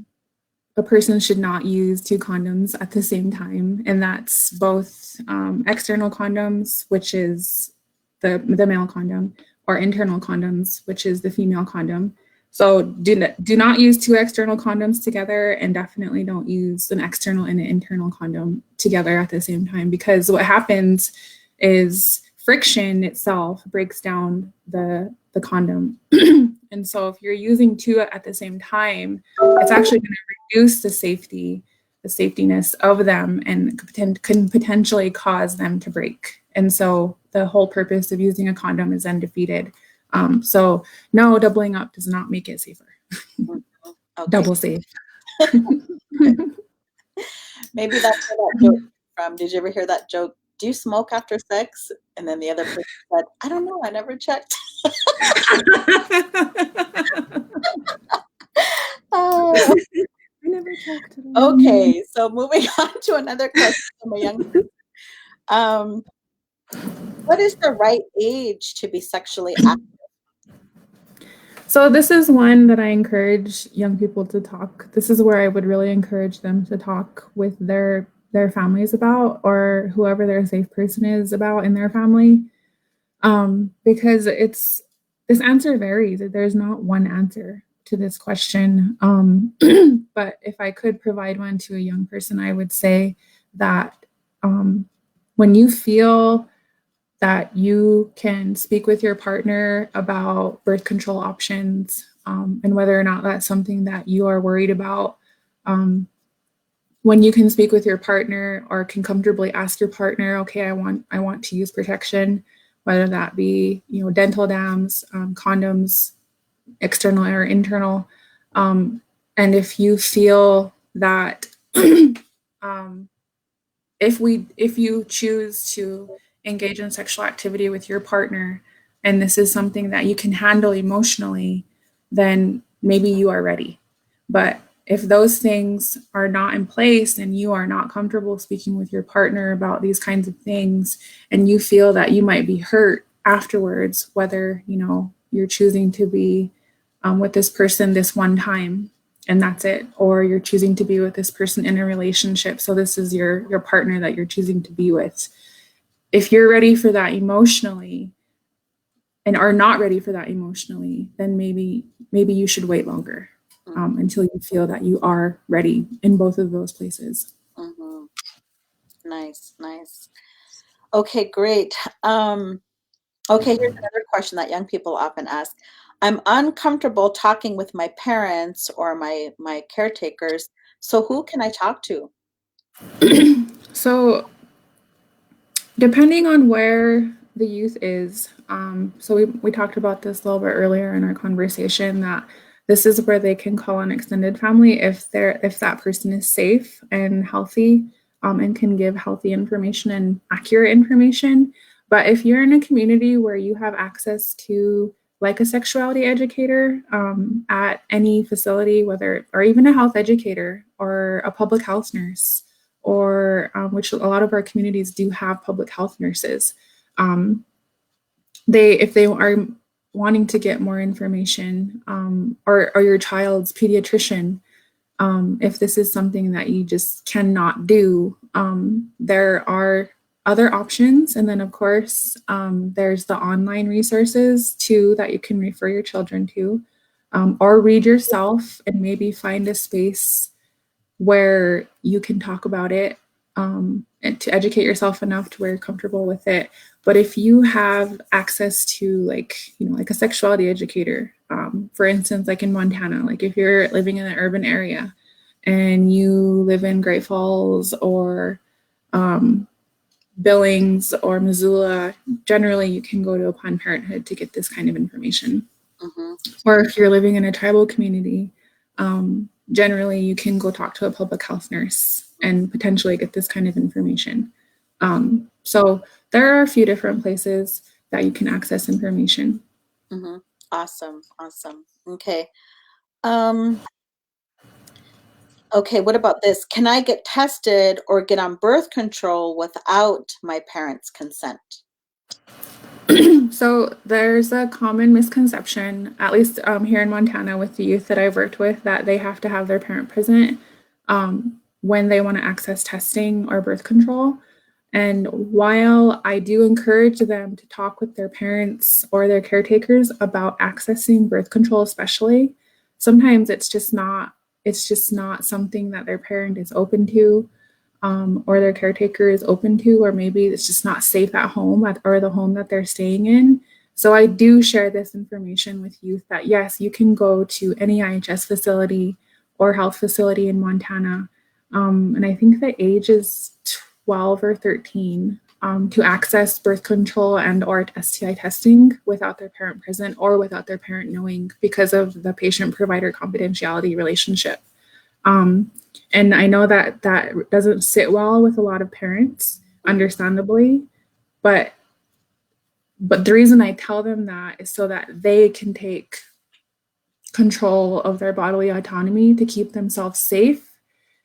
a person should not use 2 condoms at the same time. And that's both external condoms, which is the male condom, or internal condoms, which is the female condom. So do not use two external condoms together, and definitely don't use an external and an internal condom together at the same time, because what happens is friction itself breaks down the condom. And so if you're using two at the same time, it's actually going to reduce the safetiness of them, and can potentially cause them to break. And so the whole purpose of using a condom is then defeated. So no, doubling up does not make it safer. Okay. Double safe. Maybe that's where that joke came from. Did you ever hear that joke? Do you smoke after sex? And then the other person said, I don't know, I never checked. I never checked. Okay, so moving on to another question from a young person. What is the right age to be sexually active? So this is one that I encourage young people to talk. This is where I would really encourage them to talk with their families about, or whoever their safe person is about in their family, because this answer varies. There's not one answer to this question. But if I could provide one to a young person, I would say that when you feel that you can speak with your partner about birth control options, and whether or not that's something that you are worried about. When you can speak with your partner, or can comfortably ask your partner, okay, I want to use protection, whether that be, dental dams, condoms, external or internal. And if you feel that if you choose to engage in sexual activity with your partner, and this is something that you can handle emotionally, then maybe you are ready. But if those things are not in place, and you are not comfortable speaking with your partner about these kinds of things, and you feel that you might be hurt afterwards, whether you're choosing to be with this person this one time and that's it, or you're choosing to be with this person in a relationship, so this is your partner that you're choosing to be with. If you're ready for that emotionally, and are not ready for that emotionally, then maybe you should wait longer, until you feel that you are ready in both of those places. Mm-hmm. Nice. Okay, great. Okay, here's another question that young people often ask. I'm uncomfortable talking with my parents or my caretakers, so who can I talk to? So depending on where the youth is, so we talked about this a little bit earlier in our conversation, that this is where they can call an extended family if that person is safe and healthy, and can give healthy information and accurate information. But if you're in a community where you have access to, like, a sexuality educator at any facility, or even a health educator or a public health nurse, or which a lot of our communities do have public health nurses. If they are wanting to get more information, or your child's pediatrician, if this is something that you just cannot do, there are other options. And then, of course, there's the online resources too that you can refer your children to, or read yourself and maybe find a space where you can talk about it, and to educate yourself enough to where you're comfortable with it. But if you have access to, like a sexuality educator, for instance, like in Montana, like if you're living in an urban area and you live in Great Falls or Billings or Missoula, generally you can go to a Planned Parenthood to get this kind of information. Mm-hmm. Or if you're living in a tribal community, generally you can go talk to a public health nurse and potentially get this kind of information. So there are a few different places that you can access information. Mm-hmm. Awesome. Okay. Okay, what about this? Can I get tested or get on birth control without my parents' consent? So there's a common misconception, at least here in Montana with the youth that I've worked with, that they have to have their parent present when they want to access testing or birth control. And while I do encourage them to talk with their parents or their caretakers about accessing birth control, especially, sometimes it's just not something that their parent is open to, or their caretaker is open to, or maybe it's just not safe at home or the home that they're staying in. So I do share this information with youth that yes, you can go to any IHS facility or health facility in Montana. And I think the age is 12 or 13, to access birth control and or STI testing without their parent present or without their parent knowing because of the patient-provider confidentiality relationship. Um, and I know that that doesn't sit well with a lot of parents, understandably, but the reason I tell them that is so that they can take control of their bodily autonomy to keep themselves safe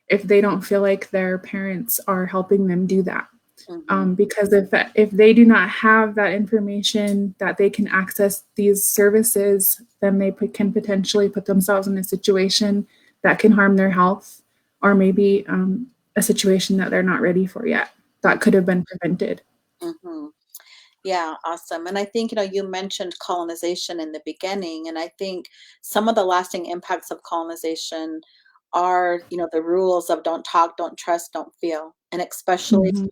if they don't feel like their parents are helping them do that. Because if they do not have that information that they can access these services, then they can potentially put themselves in a situation that can harm their health, or maybe a situation that they're not ready for yet that could have been prevented. Mhm. Yeah, awesome. And I think, you mentioned colonization in the beginning, and I think some of the lasting impacts of colonization are, the rules of don't talk, don't trust, don't feel, and especially Mhm.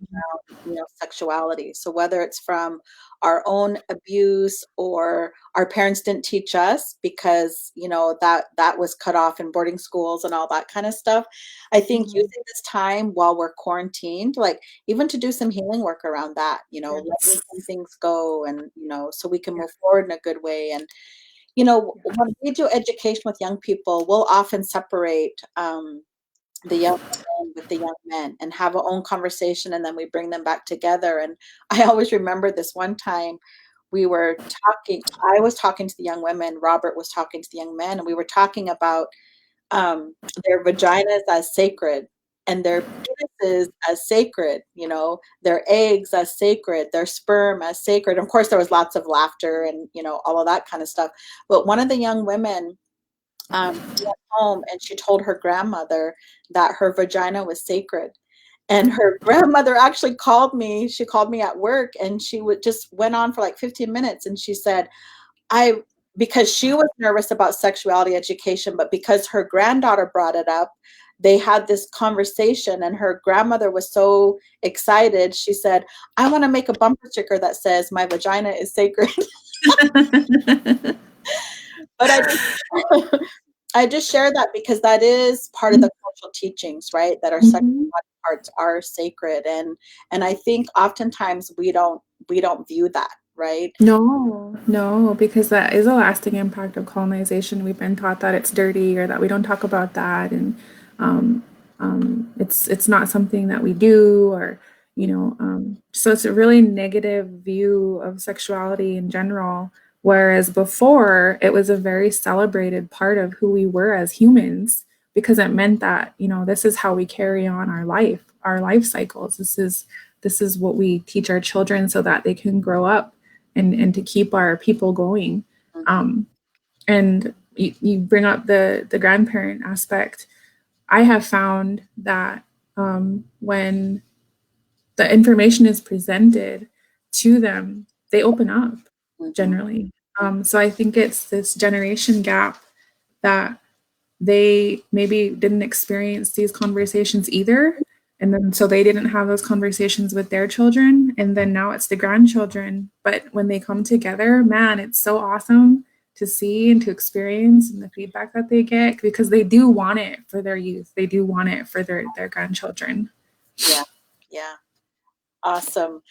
sexuality. So whether it's from our own abuse or our parents didn't teach us because, that was cut off in boarding schools and all that kind of stuff. I think Mhm. using this time while we're quarantined, like even to do some healing work around that, letting Yes. some things go and, so we can Yeah. move forward in a good way. And, when we do education with young people, we'll often separate the young women with the young men and have our own conversation, and then we bring them back together. And I always remember this one time we were talking, I was talking to the young women, Robert was talking to the young men, and we were talking about their vaginas as sacred and their penises as sacred, their eggs as sacred, their sperm as sacred. Of course, there was lots of laughter and, all of that kind of stuff. But one of the young women, she went home and she told her grandmother that her vagina was sacred. And her grandmother actually called me. She called me at work and she would just went on for like 15 minutes. And she said, I because she was nervous about sexuality education, but because her granddaughter brought it up, they had this conversation and her grandmother was so excited. She said, I want to make a bumper sticker that says my vagina is sacred. But I just share that because that is part of the cultural teachings, right? That our sexual Mhm. body parts are sacred. And I think oftentimes we don't view that, right? No, no, because that is a lasting impact of colonization. We've been taught that it's dirty or that we don't talk about that, and um, it's not something that we do, or so it's a really negative view of sexuality in general. Whereas before, it was a very celebrated part of who we were as humans because it meant that this is how we carry on our life cycles. This is what we teach our children so that they can grow up and to keep our people going. Mhm, Um, and you bring up the grandparent aspect. I have found that when the information is presented to them, they open up mhm, generally. So I think it's this generation gap that they maybe didn't experience these conversations either. And then so they didn't have those conversations with their children. And then now it's the grandchildren. But when they come together, man, it's so awesome to see and to experience and the feedback that they get because they do want it for their youth. They do want it for their grandchildren. yeah, yeah, awesome.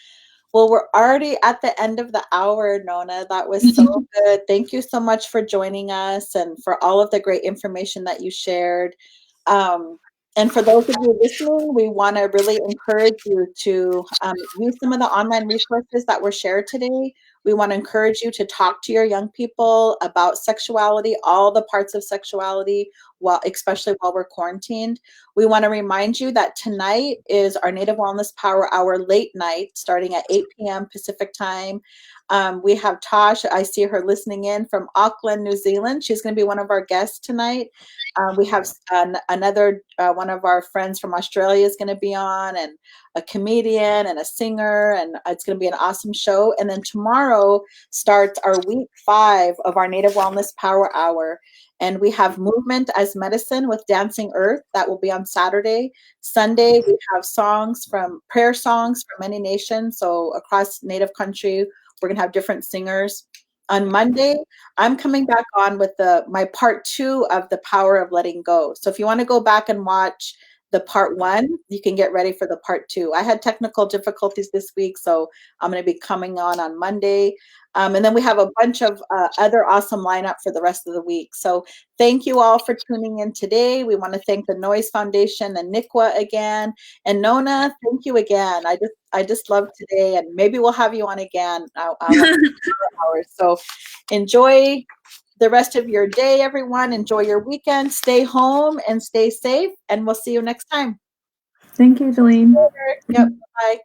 Well, we're already at the end of the hour, Nona. That was so good. Thank you so much for joining us and for all of the great information that you shared. Um, and for those of you listening, we want to really encourage you to use some of the online resources that were shared today. We want to encourage you to talk to your young people about sexuality, all the parts of sexuality, especially while we're quarantined. We want to remind you that tonight is our Native Wellness Power Hour late night, starting at 8 p.m. Pacific time. We have Tosh. I see her listening in from Auckland, New Zealand. She's going to be one of our guests tonight. We have another one of our friends from Australia is going to be on, and a comedian and a singer, and it's going to be an awesome show. And then tomorrow starts our week 5 of our Native Wellness Power Hour. And we have Movement as Medicine with Dancing Earth. That will be on Saturday. Sunday, we have prayer songs from many nations. So across Native country, we're going to have different singers. On Monday, I'm coming back on with my part 2 of The Power of Letting Go. So if you want to go back and watch the part 1, you can get ready for the part 2. I had technical difficulties this week, so I'm going to be coming on Monday. And then we have a bunch of other awesome lineup for the rest of the week. So thank you all for tuning in today. We want to thank the Noise Foundation and NICWA again. And Nona, thank you again. I just love today, and maybe we'll have you on again. Hours. So enjoy the rest of your day, everyone. Enjoy your weekend. Stay home and stay safe, and we'll see you next time. Thank you, Jillene. Yep. Bye.